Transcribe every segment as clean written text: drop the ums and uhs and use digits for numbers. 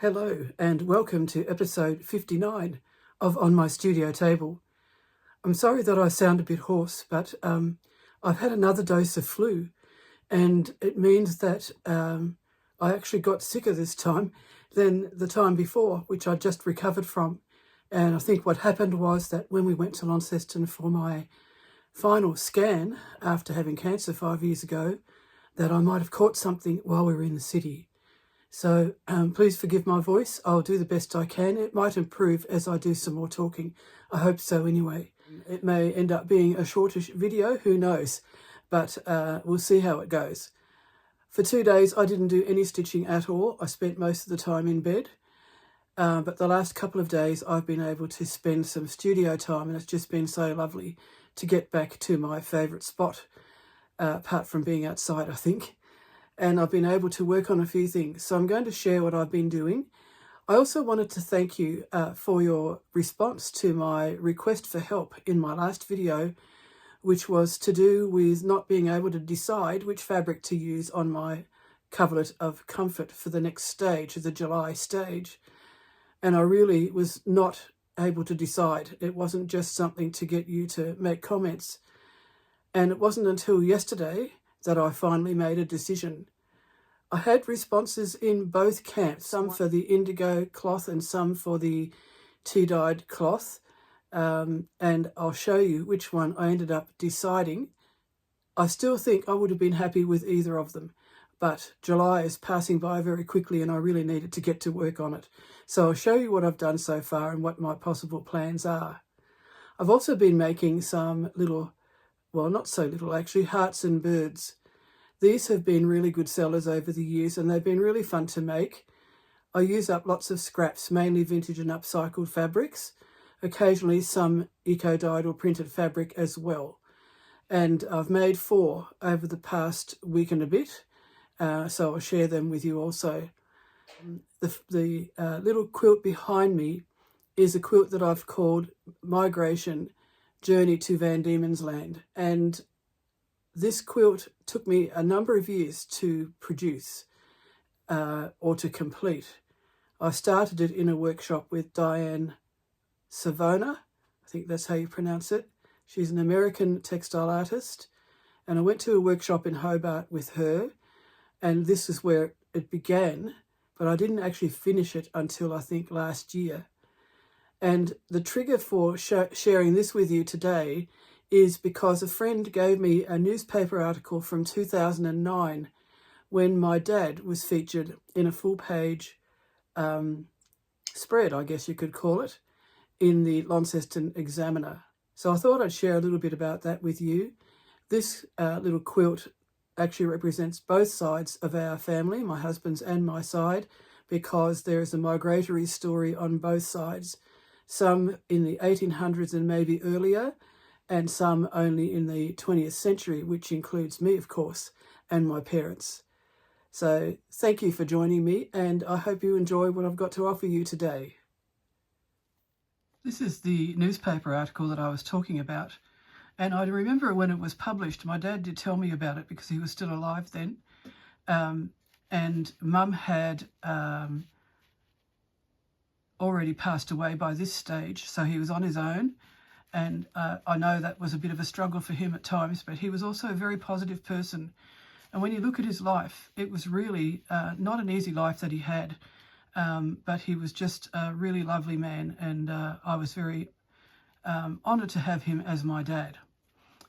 Hello and welcome to episode 59 of On My Studio Table. I'm sorry that I sound a bit hoarse, but I've had another dose of flu, and it means that I actually got sicker this time than the time before, which I just recovered from. And I think what happened was that when we went to Launceston for my final scan after having cancer 5 years ago, that I might have caught something while we were in the city. So please forgive my voice. I'll do the best I can. It might improve as I do some more talking. I hope so anyway. It may end up being a shortish video, who knows, but we'll see how it goes. For 2 days, I didn't do any stitching at all. I spent most of the time in bed. But the last couple of days, I've been able to spend some studio time, and it's just been so lovely to get back to my favourite spot, apart from being outside, I think. And I've been able to work on a few things. So I'm going to share what I've been doing. I also wanted to thank you for your response to my request for help in my last video, which was to do with not being able to decide which fabric to use on my coverlet of comfort for the next stage, the July stage. And I really was not able to decide. It wasn't just something to get you to make comments. And it wasn't until yesterday that I finally made a decision. I had responses in both camps, some for the indigo cloth and some for the tea-dyed cloth, and I'll show you which one I ended up deciding. I still think I would have been happy with either of them, but July is passing by very quickly and I really needed to get to work on it. So I'll show you what I've done so far and what my possible plans are. I've also been making some little, well, not so little actually, hearts and birds. These have been really good sellers over the years and they've been really fun to make. I use up lots of scraps, mainly vintage and upcycled fabrics, occasionally some eco-dyed or printed fabric as well. And I've made 4 over the past week and a bit, so I'll share them with you also. The little quilt behind me is a quilt that I've called Migration Journey to Van Diemen's Land, and this quilt took me a number of years to produce or to complete. I started it in a workshop with Diane Savona, I think that's how you pronounce it. She's an American textile artist, and I went to a workshop in Hobart with her, and this is where it began, but I didn't actually finish it until I think last year. And the trigger for sharing this with you today is because a friend gave me a newspaper article from 2009 when my dad was featured in a full-page spread, I guess you could call it, in the Launceston Examiner. So I thought I'd share a little bit about that with you. This little quilt actually represents both sides of our family, my husband's and my side, because there is a migratory story on both sides, some in the 1800s and maybe earlier, and some only in the 20th century, which includes me, of course, and my parents. So thank you for joining me, and I hope you enjoy what I've got to offer you today. This is the newspaper article that I was talking about, and I remember when it was published, my dad did tell me about it because he was still alive then, and Mum had already passed away by this stage, so he was on his own. And I know that was a bit of a struggle for him at times, but he was also a very positive person. And when you look at his life, it was really not an easy life that he had, but he was just a really lovely man, and I was very honoured to have him as my dad.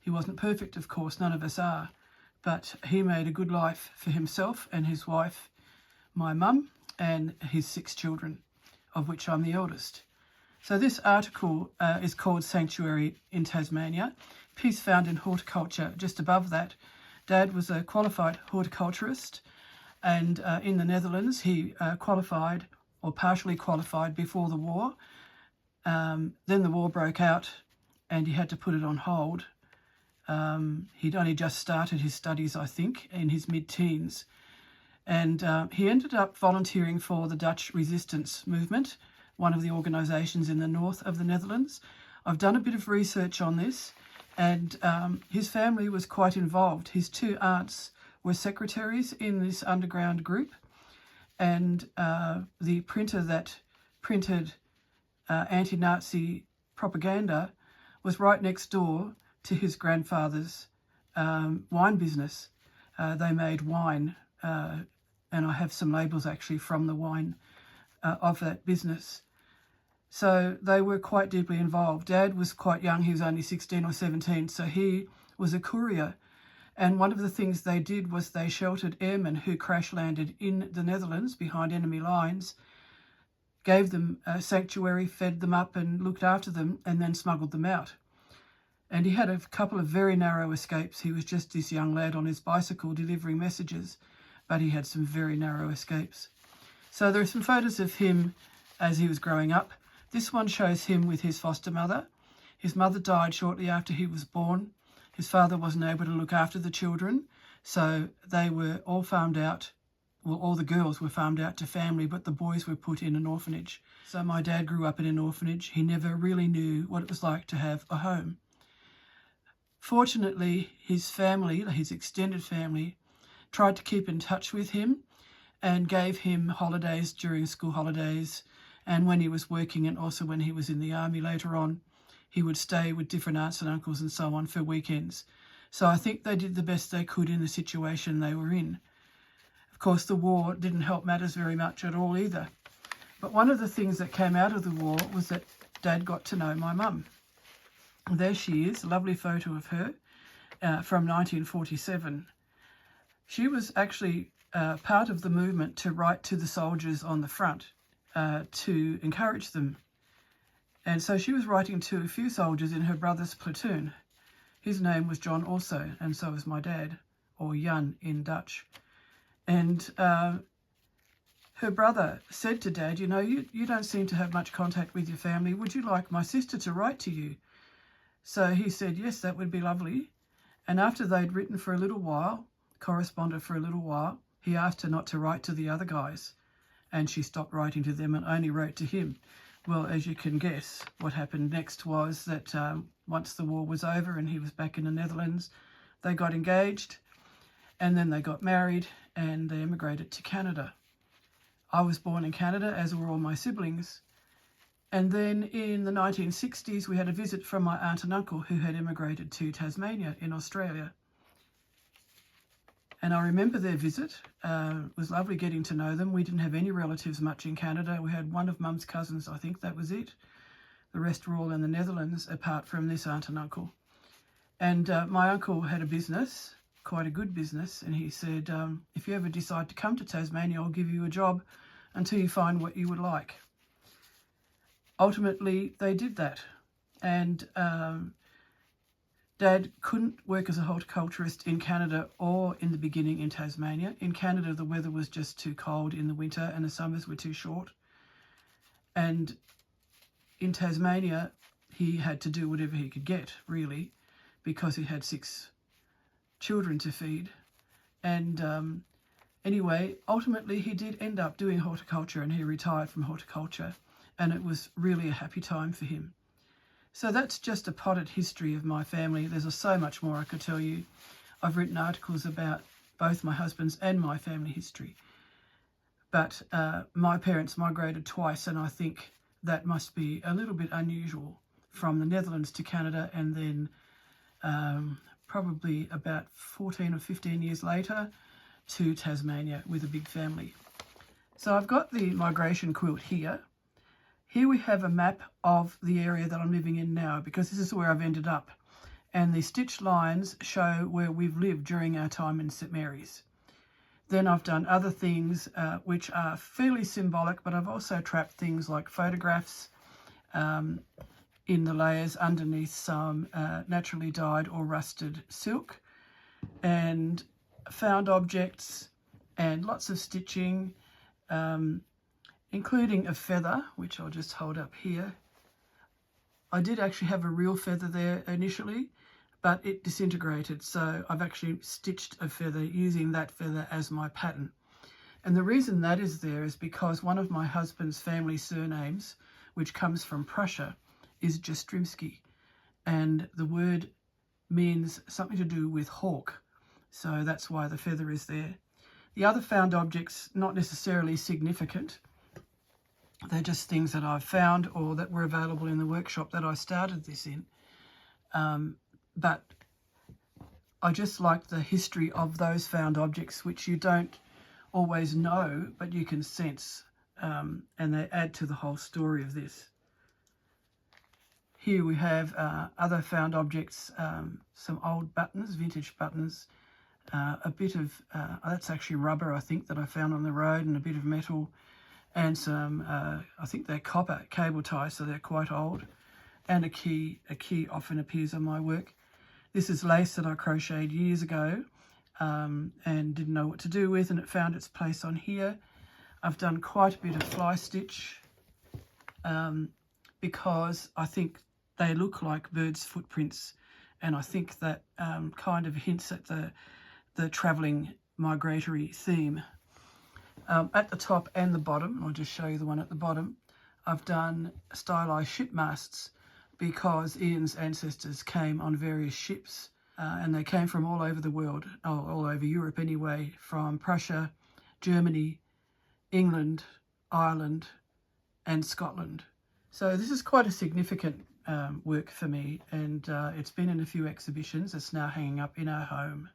He wasn't perfect, of course, none of us are, but he made a good life for himself and his wife, my mum, and his 6 children, of which I'm the eldest. So this article is called Sanctuary in Tasmania, piece found in horticulture. Just above that, Dad was a qualified horticulturist, and in the Netherlands he qualified or partially qualified before the war. Then the war broke out and he had to put it on hold. He'd only just started his studies, I think, in his mid-teens. And he ended up volunteering for the Dutch resistance movement, one of the organisations in the north of the Netherlands. I've done a bit of research on this, and his family was quite involved. His 2 aunts were secretaries in this underground group, and the printer that printed anti-Nazi propaganda was right next door to his grandfather's wine business. They made wine, and I have some labels actually from the wine of that business. So they were quite deeply involved. Dad was quite young, he was only 16 or 17, so he was a courier. And one of the things they did was they sheltered airmen who crash landed in the Netherlands behind enemy lines, gave them a sanctuary, fed them up and looked after them, and then smuggled them out. And he had a couple of very narrow escapes. He was just this young lad on his bicycle delivering messages, but he had some very narrow escapes. So there are some photos of him as he was growing up. This one shows him with his foster mother. His mother died shortly after he was born. His father wasn't able to look after the children, so they were all farmed out. Well, all the girls were farmed out to family, but the boys were put in an orphanage. So my dad grew up in an orphanage. He never really knew what it was like to have a home. Fortunately, his family, his extended family, tried to keep in touch with him and gave him holidays during school holidays, and when he was working and also when he was in the army later on, he would stay with different aunts and uncles and so on for weekends. So I think they did the best they could in the situation they were in. Of course, the war didn't help matters very much at all either. But one of the things that came out of the war was that Dad got to know my mum. There she is, a lovely photo of her from 1947. She was actually part of the movement to write to the soldiers on the front to encourage them. And so she was writing to a few soldiers in her brother's platoon. His name was John also, and so was my dad, or Jan in Dutch. And her brother said to Dad, you know, you don't seem to have much contact with your family. Would you like my sister to write to you? So he said, yes, that would be lovely. And after they'd written for a little while, corresponded for a little while, he asked her not to write to the other guys. And she stopped writing to them and only wrote to him. Well, as you can guess, what happened next was that once the war was over and he was back in the Netherlands, they got engaged and then they got married and they emigrated to Canada. I was born in Canada, as were all my siblings. And then in the 1960s, we had a visit from my aunt and uncle who had immigrated to Tasmania in Australia. And I remember their visit. It was lovely getting to know them. We didn't have any relatives much in Canada. We had one of Mum's cousins, I think that was it. The rest were all in the Netherlands, apart from this aunt and uncle. And my uncle had a business, quite a good business, and he said, if you ever decide to come to Tasmania, I'll give you a job until you find what you would like. Ultimately, they did that. And Dad couldn't work as a horticulturist in Canada or in the beginning in Tasmania. In Canada, the weather was just too cold in the winter and the summers were too short. And in Tasmania, he had to do whatever he could get, really, because he had 6 children to feed. And anyway, ultimately, he did end up doing horticulture and he retired from horticulture. And it was really a happy time for him. So that's just a potted history of my family. There's so much more I could tell you. I've written articles about both my husband's and my family history. But my parents migrated twice, and I think that must be a little bit unusual, from the Netherlands to Canada, and then probably about 14 or 15 years later to Tasmania with a big family. So I've got the migration quilt here. Here we have a map of the area that I'm living in now, because this is where I've ended up. And the stitched lines show where we've lived during our time in St Mary's. Then I've done other things which are fairly symbolic, but I've also trapped things like photographs in the layers underneath some naturally dyed or rusted silk, and found objects and lots of stitching, including a feather, which I'll just hold up here. I did actually have a real feather there initially, but it disintegrated, so I've actually stitched a feather using that feather as my pattern. And the reason that is there is because one of my husband's family surnames, which comes from Prussia, is Jastrzębski, and the word means something to do with hawk, so that's why the feather is there. The other found objects, not necessarily significant. They're just things that I've found or that were available in the workshop that I started this in. But I just like the history of those found objects, which you don't always know, but you can sense, and they add to the whole story of this. Here we have other found objects, some old buttons, vintage buttons, a bit of, that's actually rubber, I think, that I found on the road, and a bit of metal, and some, I think they're copper cable ties, so they're quite old, and a key. A key often appears on my work. This is lace that I crocheted years ago and didn't know what to do with, and it found its place on here. I've done quite a bit of fly stitch because I think they look like birds' footprints, and I think that kind of hints at the travelling migratory theme. At the top and the bottom, I'll just show you the one at the bottom, I've done stylised ship masts because Ian's ancestors came on various ships and they came from all over the world, all over Europe anyway, from Prussia, Germany, England, Ireland and Scotland. So this is quite a significant work for me, and it's been in a few exhibitions. It's now hanging up in our home.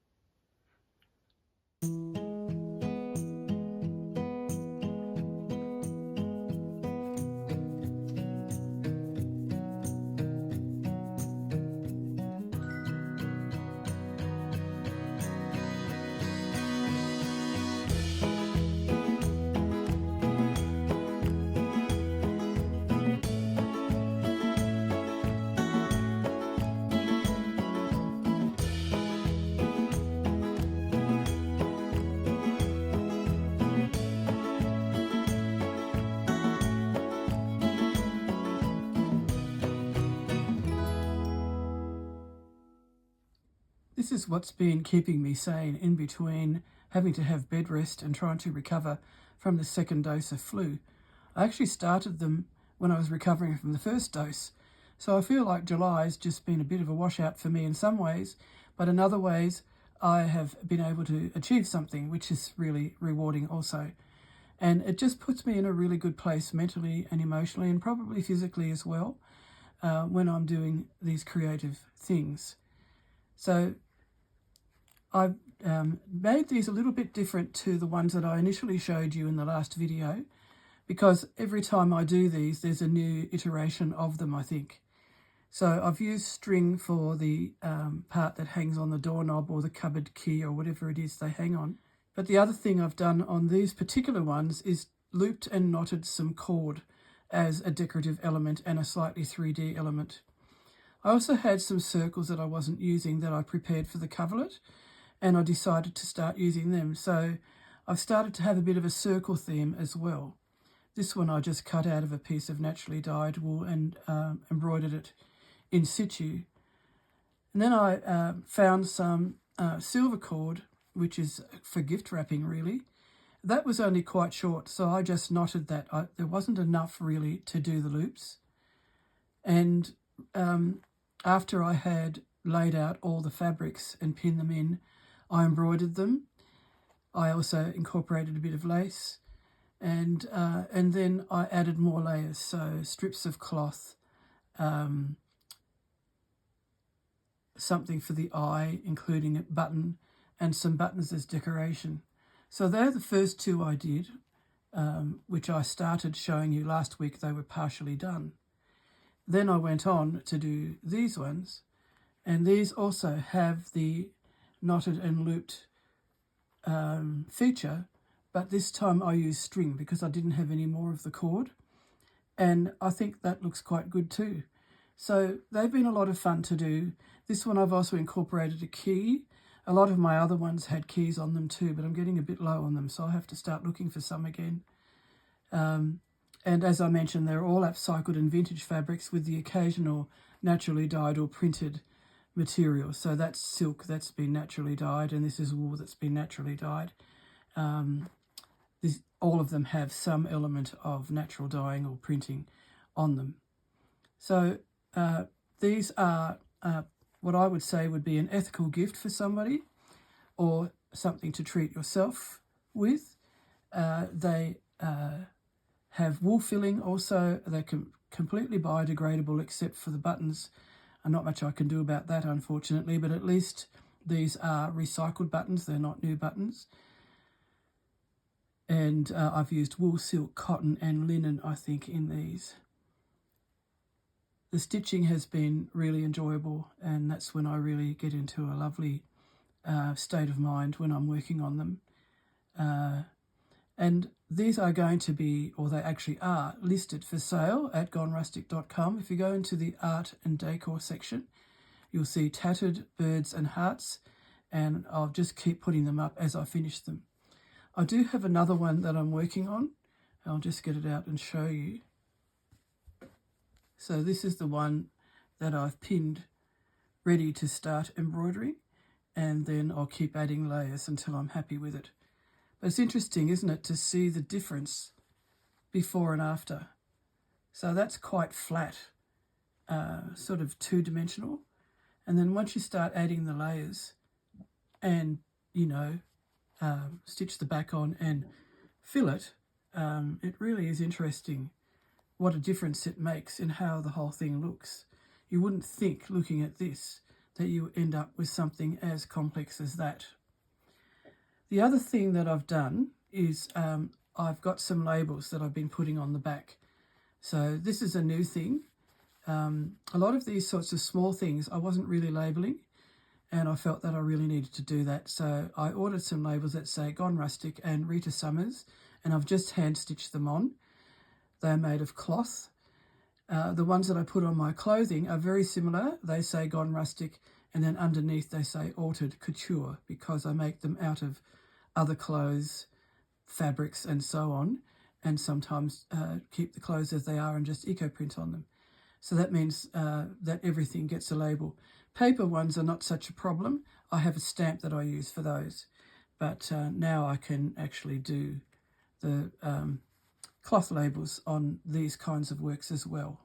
This is what's been keeping me sane in between having to have bed rest and trying to recover from the second dose of flu. I actually started them when I was recovering from the first dose, so I feel like July's just been a bit of a washout for me in some ways, but in other ways I have been able to achieve something which is really rewarding also. And it just puts me in a really good place mentally and emotionally, and probably physically as well, when I'm doing these creative things. So I've made these a little bit different to the ones that I initially showed you in the last video, because every time I do these, there's a new iteration of them, I think. So I've used string for the part that hangs on the doorknob or the cupboard key or whatever it is they hang on. But the other thing I've done on these particular ones is looped and knotted some cord as a decorative element and a slightly 3D element. I also had some circles that I wasn't using that I prepared for the coverlet, and I decided to start using them. So I've started to have a bit of a circle theme as well. This one I just cut out of a piece of naturally dyed wool and embroidered it in situ. And then I found some silver cord, which is for gift wrapping really. That was only quite short, so I just knotted that. There wasn't enough really to do the loops. And after I had laid out all the fabrics and pinned them in, I embroidered them. I also incorporated a bit of lace, and then I added more layers, so strips of cloth, something for the eye, including a button, and some buttons as decoration. So they're the first two I did, which I started showing you last week. They were partially done. Then I went on to do these ones, and these also have the knotted and looped feature, but this time I used string because I didn't have any more of the cord, and I think that looks quite good too. So they've been a lot of fun to do. This one I've also incorporated a key. A lot of my other ones had keys on them too, but I'm getting a bit low on them, so I'll have to start looking for some again. And as I mentioned, they're all upcycled and vintage fabrics with the occasional naturally dyed or printed material. So that's silk that's been naturally dyed, and this is wool that's been naturally dyed. All of them have some element of natural dyeing or printing on them. So these are what I would say would be an ethical gift for somebody, or something to treat yourself with. They have wool filling also. They're completely biodegradable except for the buttons. And not much I can do about that, unfortunately, but at least these are recycled buttons. They're not new buttons. And I've used wool, silk, cotton and linen, I think, in these. The stitching has been really enjoyable, and that's when I really get into a lovely state of mind when I'm working on them. And these are going to be, or they actually are, listed for sale at gonerustic.com. If you go into the art and decor section, you'll see tattered birds and hearts, and I'll just keep putting them up as I finish them. I do have another one that I'm working on. I'll just get it out and show you. So this is the one that I've pinned ready to start embroidering, and then I'll keep adding layers until I'm happy with it. But it's interesting, isn't it, to see the difference before and after. So that's quite flat, sort of two-dimensional. And then once you start adding the layers and, you know, stitch the back on and fill it, it really is interesting what a difference it makes in how the whole thing looks. You wouldn't think, looking at this, that you end up with something as complex as that. The other thing that I've done is I've got some labels that I've been putting on the back. So this is a new thing. A lot of these sorts of small things I wasn't really labelling, and I felt that I really needed to do that. So I ordered some labels that say Gone Rustic and Rita Summers, and I've just hand stitched them on. They're made of cloth. The ones that I put on my clothing are very similar. They say Gone Rustic, and then underneath they say Altered Couture, because I make them out of other clothes, fabrics and so on, and sometimes keep the clothes as they are and just eco print on them. So that means that everything gets a label. Paper ones are not such a problem. I have a stamp that I use for those. But now I can actually do the cloth labels on these kinds of works as well.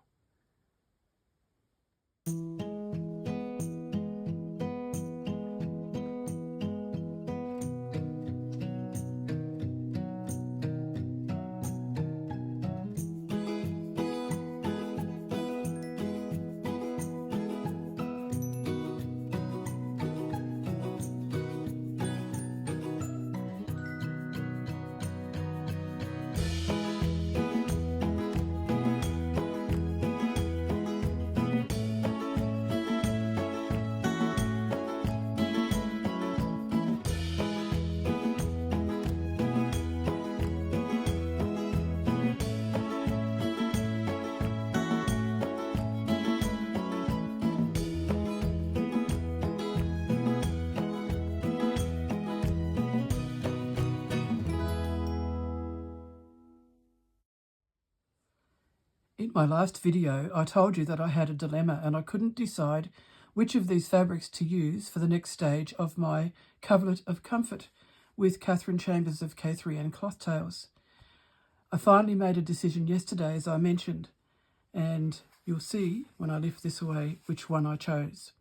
In my last video, I told you that I had a dilemma and I couldn't decide which of these fabrics to use for the next stage of my coverlet of comfort with Kathryn Chambers of K3N Cloth Tales. I finally made a decision yesterday, as I mentioned, and you'll see when I lift this away which one I chose.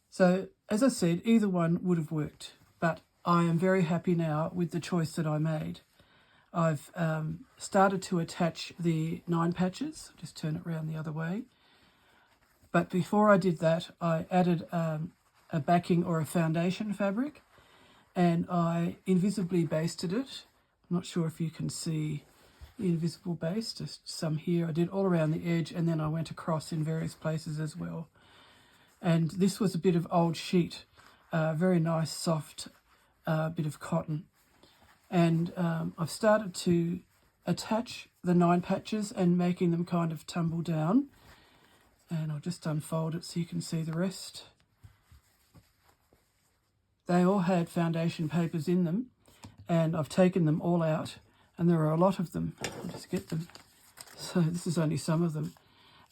So, as I said, either one would have worked, but I am very happy now with the choice that I made. I've started to attach the 9 patches. Just turn it around the other way. But before I did that, I added a backing or a foundation fabric, and I invisibly basted it. I'm not sure if you can see the invisible base, just some here. I did all around the edge, and then I went across in various places as well. And this was a bit of old sheet, very nice, soft bit of cotton. And I've started to attach the 9 patches and making them kind of tumble down. And I'll just unfold it so you can see the rest. They all had foundation papers in them, and I've taken them all out, and there are a lot of them. I'll just get them. So this is only some of them.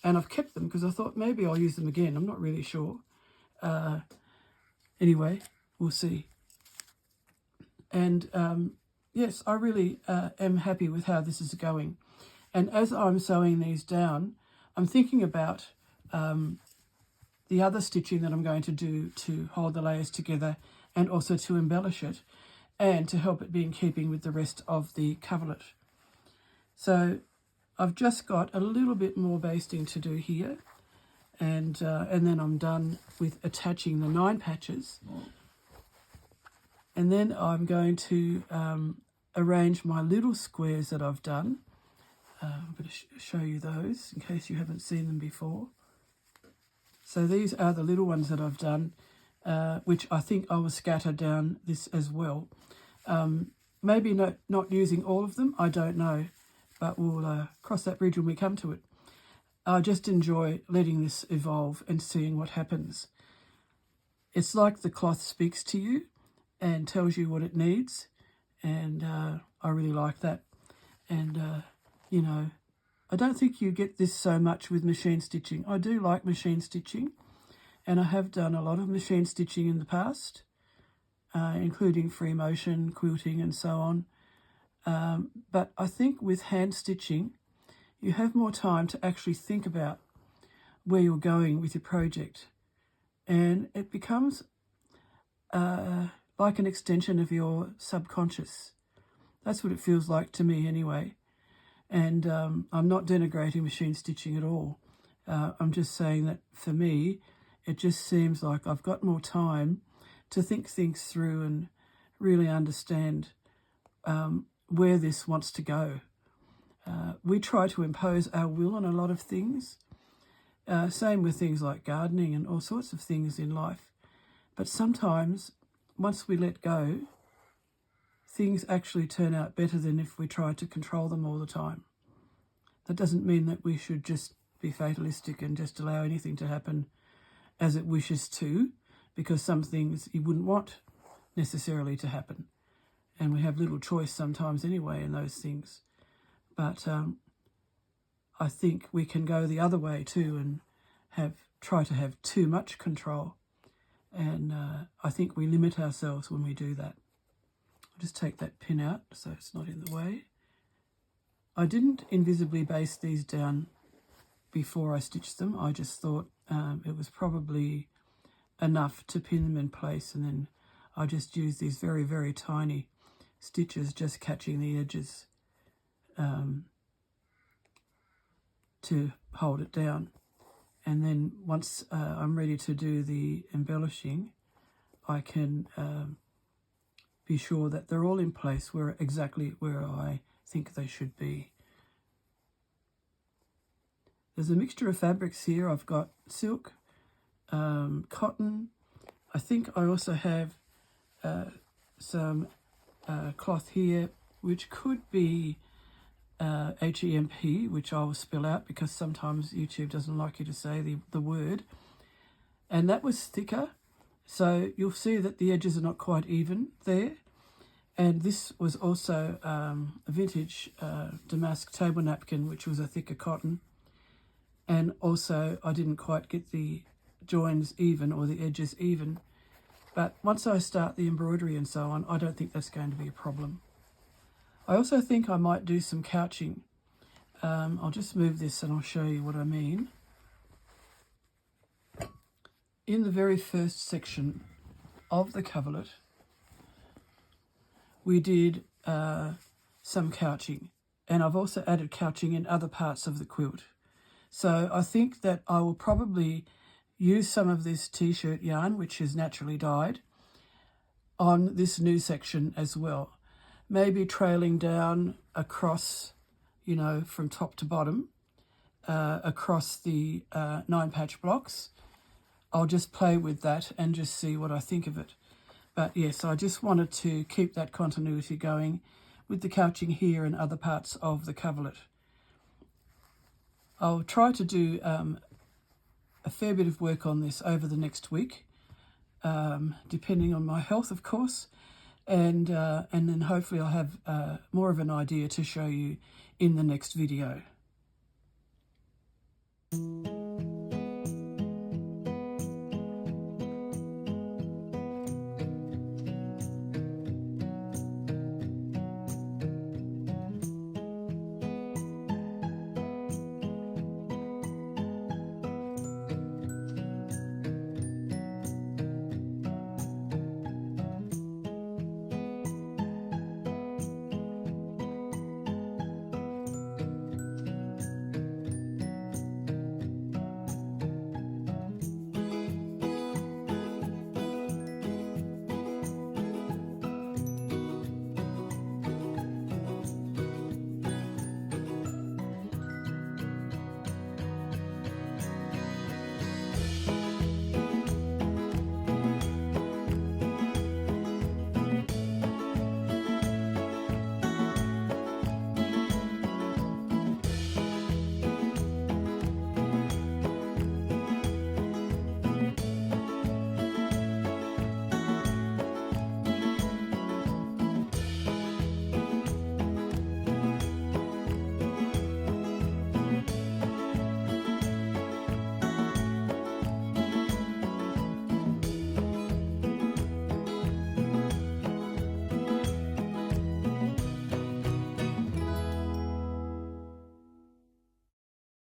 And I've kept them because I thought maybe I'll use them again. I'm not really sure. Anyway, we'll see. And yes, I really am happy with how this is going. And as I'm sewing these down, I'm thinking about the other stitching that I'm going to do to hold the layers together and also to embellish it. and to help it be in keeping with the rest of the coverlet. So I've just got a little bit more basting to do here, and then I'm done with attaching the 9 patches. And then I'm going to arrange my little squares that I've done. I'm going to show you those in case you haven't seen them before. So these are the little ones that I've done, which I think I will scatter down this as well. Maybe not using all of them, I don't know, but we'll cross that bridge when we come to it. I just enjoy letting this evolve and seeing what happens. It's like the cloth speaks to you and tells you what it needs, and I really like that. And you know, I don't think you get this so much with machine stitching. I do like machine stitching, and I have done a lot of machine stitching in the past, including free motion, quilting and so on. But I think with hand stitching, you have more time to actually think about where you're going with your project, and it becomes like an extension of your subconscious. That's what it feels like to me anyway. And I'm not denigrating machine stitching at all. I'm just saying that for me, it just seems like I've got more time to think things through and really understand where this wants to go. We try to impose our will on a lot of things. Same with things like gardening and all sorts of things in life. But sometimes, once we let go, things actually turn out better than if we try to control them all the time. That doesn't mean that we should just be fatalistic and just allow anything to happen as it wishes to, because some things you wouldn't want necessarily to happen. And we have little choice sometimes anyway in those things. But I think we can go the other way too and try to have too much control. And I think we limit ourselves when we do that. I'll just take that pin out so it's not in the way. I didn't invisibly baste these down before I stitched them. I just thought it was probably enough to pin them in place, and then I just used these very, very tiny stitches just catching the edges to hold it down. And then once I'm ready to do the embellishing, I can be sure that they're all in place exactly where I think they should be. There's a mixture of fabrics here. I've got silk, cotton. I think I also have some cloth here, which could be HEMP, which I will spell out because sometimes YouTube doesn't like you to say the word. And that was thicker, so you'll see that the edges are not quite even there. And this was also a vintage damask table napkin, which was a thicker cotton. And also I didn't quite get the joins even or the edges even. But once I start the embroidery and so on, I don't think that's going to be a problem. I also think I might do some couching. I'll just move this and I'll show you what I mean. In the very first section of the coverlet, we did some couching, and I've also added couching in other parts of the quilt. So I think that I will probably use some of this t-shirt yarn, which is naturally dyed, on this new section as well. Maybe trailing down across, you know, from top to bottom, across the 9-patch blocks. I'll just play with that and just see what I think of it. But yes, I just wanted to keep that continuity going with the couching here and other parts of the coverlet. I'll try to do a fair bit of work on this over the next week, depending on my health, of course, and then hopefully I'll have more of an idea to show you in the next video.